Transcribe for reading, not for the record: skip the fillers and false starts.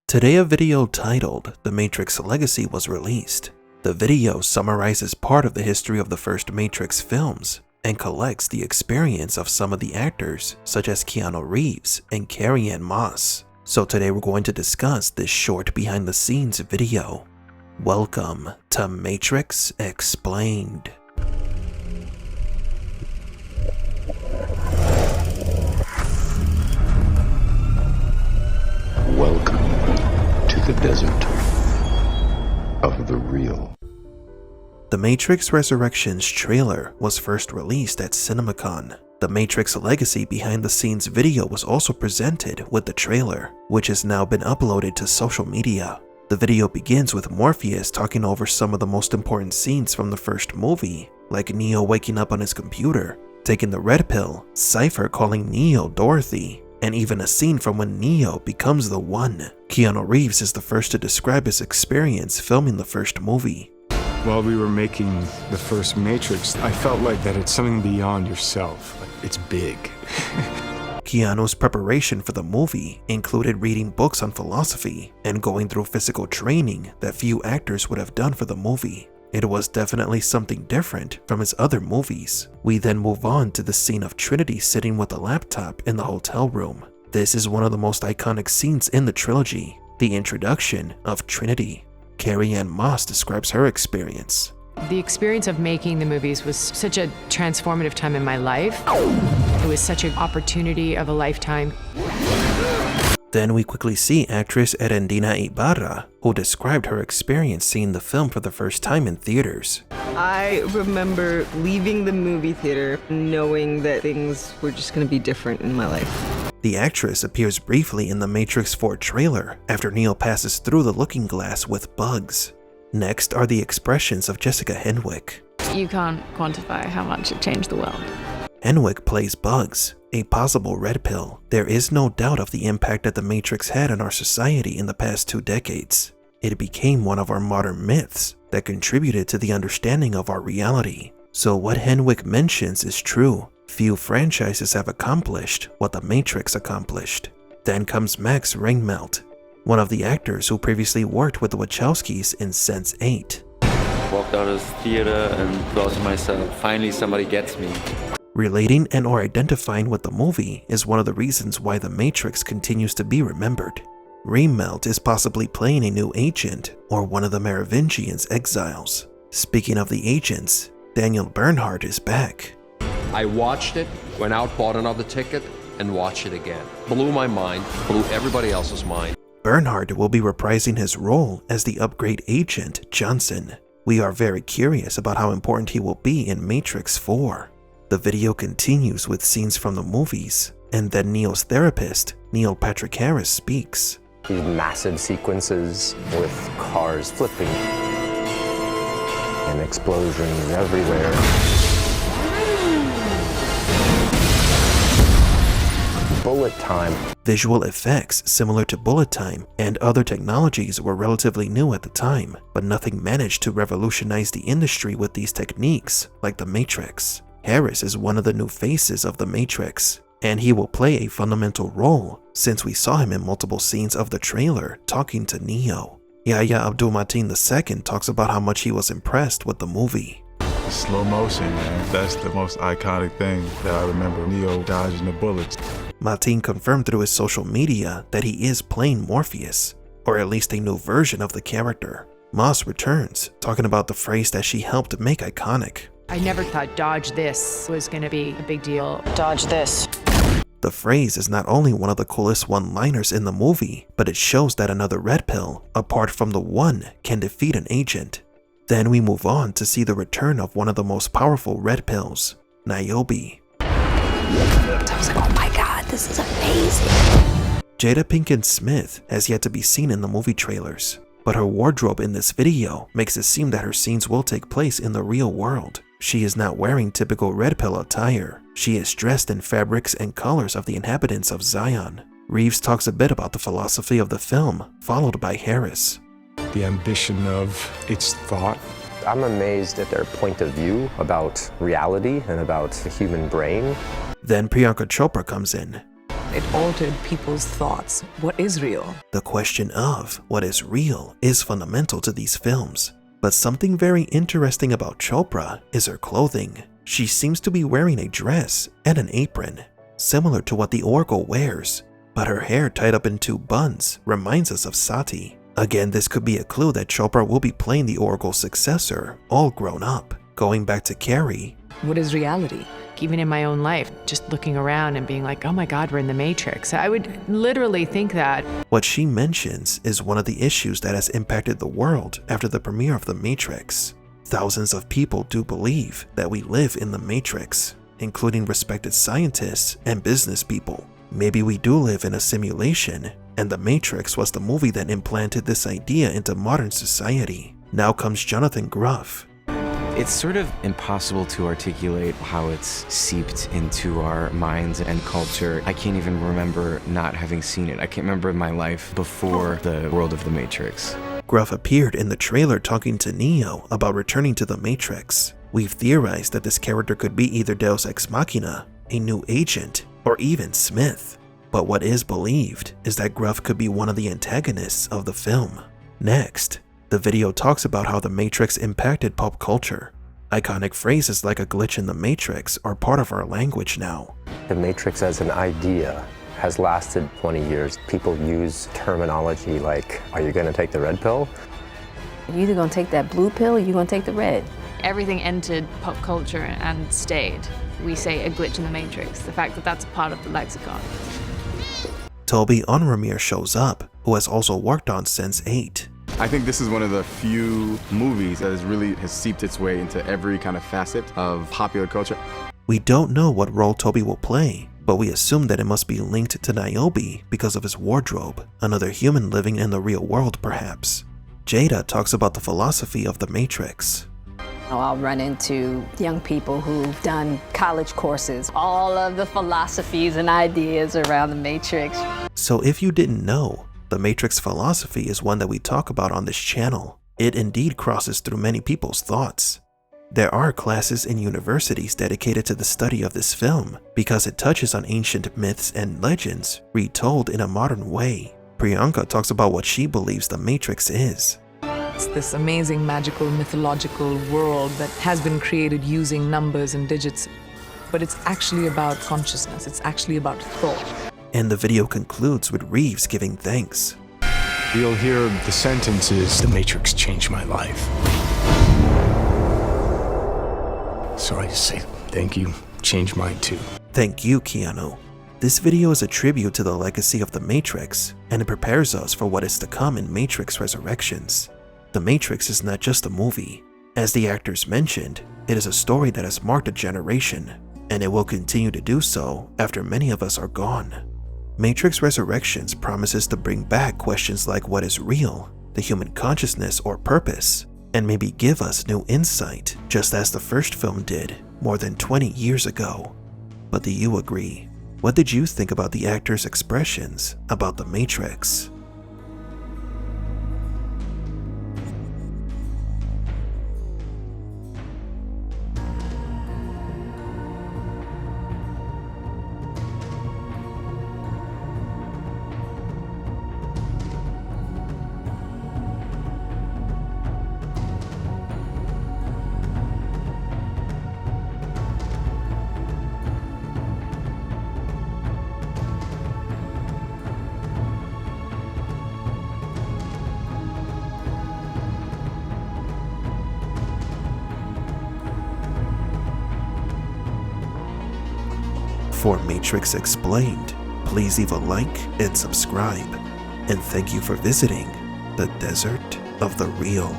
Today a video titled The Matrix Legacy was released. The video summarizes part of the history of the first Matrix films and collects the experience of some of the actors such as Keanu Reeves and Carrie and Moss. So today we're going to discuss this short behind the scenes video. Welcome to Matrix Explained. Welcome to the desert of the real. The Matrix Resurrections trailer was first released at CinemaCon. The Matrix Legacy behind the scenes video was also presented with the trailer, which has now been uploaded to social media. The video begins with Morpheus talking over some of the most important scenes from the first movie, like Neo waking up on his computer, taking the red pill, Cypher calling Neo Dorothy, and even a scene from when Neo becomes the One. Keanu Reeves is the first to describe his experience filming the first movie. While we were making the first Matrix, I felt like that it's something beyond yourself. Like, it's big. Keanu's preparation for the movie included reading books on philosophy and going through physical training that few actors would have done for the movie. It was definitely something different from his other movies. We then move on to the scene of Trinity sitting with a laptop in the hotel room. This is one of the most iconic scenes in the trilogy, the introduction of Trinity. Carrie Ann Moss describes her experience. The experience of making the movies was such a transformative time in my life. It was such an opportunity of a lifetime. Then we quickly see actress Erendina Ibarra, who described her experience seeing the film for the first time in theaters. I remember leaving the movie theater knowing that things were just going to be different in my life. The actress appears briefly in the Matrix 4 trailer after Neo passes through the looking glass with bugs. Next are the expressions of Jessica Henwick. You can't quantify how much it changed the world. Henwick plays Bugs, a possible red pill. There is no doubt of the impact that the Matrix had on our society in the past 2 decades. It became one of our modern myths that contributed to the understanding of our reality. So what Henwick mentions is true. Few franchises have accomplished what the Matrix accomplished. Then comes Max Ringmelt, one of the actors who previously worked with the Wachowskis in Sense8. Walked out of the theater and thought to myself, finally somebody gets me. Relating and or identifying with the movie is one of the reasons why The Matrix continues to be remembered. Ringmelt is possibly playing a new agent or one of the Merovingian's exiles. Speaking of the agents, Daniel Bernhardt is back. I watched it, went out, bought another ticket, and watched it again. Blew my mind, blew everybody else's mind. Bernhardt will be reprising his role as the upgrade agent Johnson. We are very curious about how important he will be in Matrix 4. The video continues with scenes from the movies, and then Neo's therapist, Neil Patrick Harris, speaks. These massive sequences with cars flipping and explosions everywhere. Bullet time. Visual effects similar to bullet time and other technologies were relatively new at the time, but nothing managed to revolutionize the industry with these techniques like the Matrix. Harris is one of the new faces of the Matrix, and he will play a fundamental role since we saw him in multiple scenes of the trailer talking to Neo. Yahya Abdul-Mateen II talks about how much he was impressed with the movie. Slow motion, man. That's the most iconic thing that I remember. Neo dodging the bullets. Mateen confirmed through his social media that he is playing Morpheus, or at least a new version of the character. Moss returns, talking about the phrase that she helped make iconic. I never thought dodge this was going to be a big deal. Dodge this. The phrase is not only one of the coolest one-liners in the movie, but it shows that another red pill, apart from the One, can defeat an agent. Then we move on to see the return of one of the most powerful red pills, Niobe. I was like, oh my god, this is amazing. Jada Pinkett Smith has yet to be seen in the movie trailers, but her wardrobe in this video makes it seem that her scenes will take place in the real world. She is not wearing typical red pill attire. She is dressed in fabrics and colors of the inhabitants of Zion. Reeves talks a bit about the philosophy of the film, followed by Harris. The ambition of its thought. I'm amazed at their point of view about reality and about the human brain. Then Priyanka Chopra comes in. It altered people's thoughts. What is real? The question of what is real is fundamental to these films, but something very interesting about Chopra is her clothing. She seems to be wearing a dress and an apron, similar to what the Oracle wears, but her hair tied up in two buns reminds us of Sati. Again, this could be a clue that Chopra will be playing the Oracle's successor, all grown up. Going back to Carrie. What is reality? Even in my own life, just looking around and being like, oh my God, we're in the Matrix. I would literally think that. What she mentions is one of the issues that has impacted the world after the premiere of The Matrix. Thousands of people do believe that we live in the Matrix, including respected scientists and business people. Maybe we do live in a simulation, and The Matrix was the movie that implanted this idea into modern society. Now comes Jonathan Groff. It's sort of impossible to articulate how it's seeped into our minds and culture. I can't even remember not having seen it. I can't remember my life before the world of The Matrix. Groff appeared in the trailer talking to Neo about returning to The Matrix. We've theorized that this character could be either Deus Ex Machina, a new agent, or even Smith. But what is believed is that Groff could be one of the antagonists of the film. Next, the video talks about how The Matrix impacted pop culture. Iconic phrases like a glitch in the Matrix are part of our language now. The Matrix as an idea has lasted 20 years. People use terminology like, are you going to take the red pill? You're either gonna take that blue pill or you're gonna take the red. Everything entered pop culture and stayed. We say a glitch in the Matrix, the fact that that's a part of the lexicon. Toby Onramir shows up, who has also worked on Sense8. I think this is one of the few movies that has seeped its way into every kind of facet of popular culture. We don't know what role Toby will play, but we assume that it must be linked to Niobe because of his wardrobe, another human living in the real world perhaps. Jada talks about the philosophy of The Matrix. I'll run into young people who've done college courses, all of the philosophies and ideas around the Matrix. So if you didn't know, the Matrix philosophy is one that we talk about on this channel. It indeed crosses through many people's thoughts. There are classes in universities dedicated to the study of this film because it touches on ancient myths and legends retold in a modern way. Priyanka talks about what she believes the Matrix is. It's this amazing, magical, mythological world that has been created using numbers and digits. But it's actually about consciousness. It's actually about thought. And the video concludes with Reeves giving thanks. You'll hear the sentences, "The Matrix changed my life." So I just say, thank you, changed mine too. Thank you, Keanu. This video is a tribute to the legacy of The Matrix, and it prepares us for what is to come in Matrix Resurrections. The Matrix is not just a movie. As the actors mentioned, it is a story that has marked a generation, and it will continue to do so after many of us are gone. Matrix Resurrections promises to bring back questions like what is real, the human consciousness or purpose, and maybe give us new insight, just as the first film did more than 20 years ago. But do you agree? What did you think about the actors' expressions about The Matrix? For Matrix Explained, please leave a like and subscribe. And thank you for visiting the Desert of the Real.